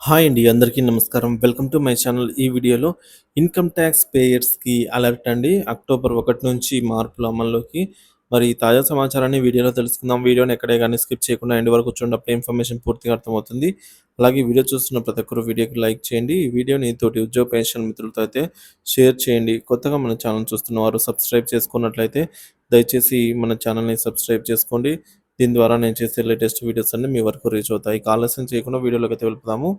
Hi అండి. అందరికీ నమస్కారం. Welcome to my channel. ఈ వీడియోలో ఇన్‌కమ్ టాక్స్ పేయర్స్‌కి అలర్ట్ అండి. అక్టోబర్ 1 నుంచి మార్పులు అమల్లోకి. మరి తాజా సమాచారాన్ని వీడియోలో తెలుసుకుందాం. వీడియోని ఎక్కడే గాని స్కిప్ చేయకుండా ఎండ్ వరకు చూడండి. అప్పుడే ఇన్ఫర్మేషన్ పూర్తిగా అర్థమవుతుంది. అలాగే వీడియో చూస్తున్న ప్రతి ఒక్కరు వీడియోకి లైక్ చేయండి. ఈ వీడియోని తోటి ఉద్యోగ పెన్షన్ మిత్రులతో అయితే షేర్ చేయండి. కొత్తగా మన ఛానల్ చూస్తున్న వారు సబ్స్క్రైబ్ చేసుకున్నట్లయితే దయచేసి మన ఛానల్‌ని సబ్స్క్రైబ్ చేసుకోండి. దీని ద్వారా నేను చేసే లేటెస్ట్ వీడియోస్ అన్నీ మీ వరకు రీచ్ అవుతాయి. ఇక ఆలస్యం చేయకుండా వీడియోలోకైతే వెళ్ళిపోదాము.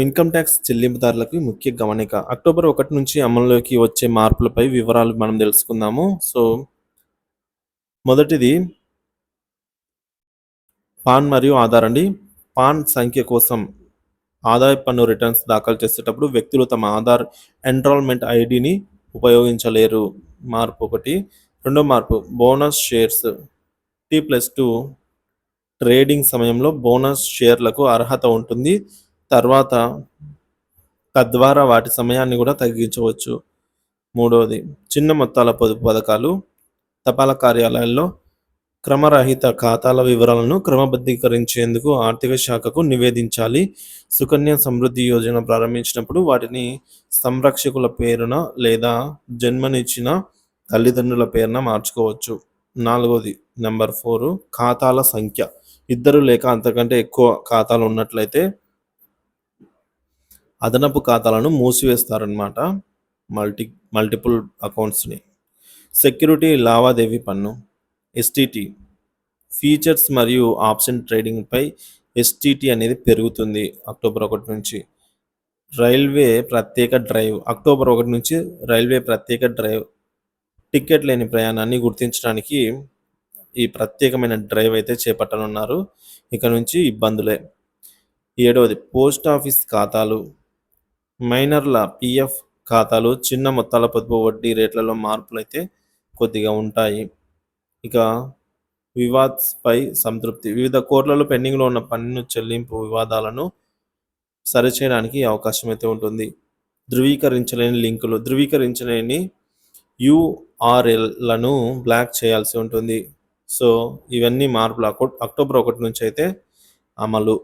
ఇన్కమ్ టాక్స్ చెల్లింపుదారులకు ముఖ్య గమనిక. అక్టోబర్ 1 నుంచి అమల్లోకి వచ్చే మార్పులపై వివరాలు మనం తెలుసుకుందాము. మొదటిది పాన్ మరియు ఆధార్ అండి. పాన్ సంఖ్య కోసం ఆదాయపు పన్ను రిటర్న్స్ దాఖలు చేసేటప్పుడు వ్యక్తులు తమ ఆధార్ ఎన్రోల్మెంట్ ఐడిని ఉపయోగించలేరు. మార్పు ఒకటి. రెండో మార్పు బోనస్ షేర్స్ T+2 ట్రేడింగ్ సమయంలో బోనస్ షేర్లకు అర్హత ఉంటుంది. తర్వాత తద్వారా వాటి సమయాన్ని కూడా తగ్గించవచ్చు. మూడవది చిన్న మొత్తాల పొదుపు పథకాలు. తపాలా కార్యాలయాల్లో క్రమరహిత ఖాతాల వివరాలను క్రమబద్ధీకరించేందుకు ఆర్థిక శాఖకు నివేదించాలి. సుకన్య సమృద్ధి యోజన ప్రారంభించినప్పుడు వాటిని సంరక్షకుల పేరున లేదా జన్మనిచ్చిన తల్లిదండ్రుల పేరున మార్చుకోవచ్చు. నాలుగవది నెంబర్ 4 ఖాతాల సంఖ్య. ఇద్దరు లేక అంతకంటే ఎక్కువ ఖాతాలు ఉన్నట్లయితే అదనపు ఖాతాలను మూసివేస్తారనమాట. మల్టిపుల్ అకౌంట్స్‌ని. సెక్యూరిటీ లావాదేవీ పన్ను ఎస్టీటీ. ఫీచర్స్ మరియు ఆప్షన్ ట్రేడింగ్‌పై ఎస్టీటీ అనేది పెరుగుతుంది అక్టోబర్ 1 నుంచి. రైల్వే ప్రత్యేక డ్రైవ్ అక్టోబర్ 1 నుంచి రైల్వే ప్రత్యేక డ్రైవ్ టికెట్ లేని ప్రయాణాన్ని గుర్తించడానికి ఈ ప్రత్యేకమైన డ్రైవ్ అయితే చేపట్టనున్నారు. ఇక నుంచి ఇబ్బందులే. ఏడవది పోస్ట్ ఆఫీస్ ఖాతాలు. మైనర్ల పీఎఫ్ ఖాతాలు చిన్న మొత్తాల పొదుపు వడ్డీ రేట్లలో మార్పులైతే కొద్దిగా ఉంటాయి. ఇక వివాద్స్పై సంతృప్తి. వివిధ కోర్టులలో పెండింగ్లో ఉన్న పన్ను చెల్లింపు వివాదాలను సరిచేయడానికి అవకాశం అయితే ఉంటుంది. ధృవీకరించలేని లింకులు. ధృవీకరించలేని యూఆర్ఎల్లను బ్లాక్ చేయాల్సి ఉంటుంది. ఇవన్నీ మార్పులు అక్టోబర్ 1 నుంచి అయితే అమలు.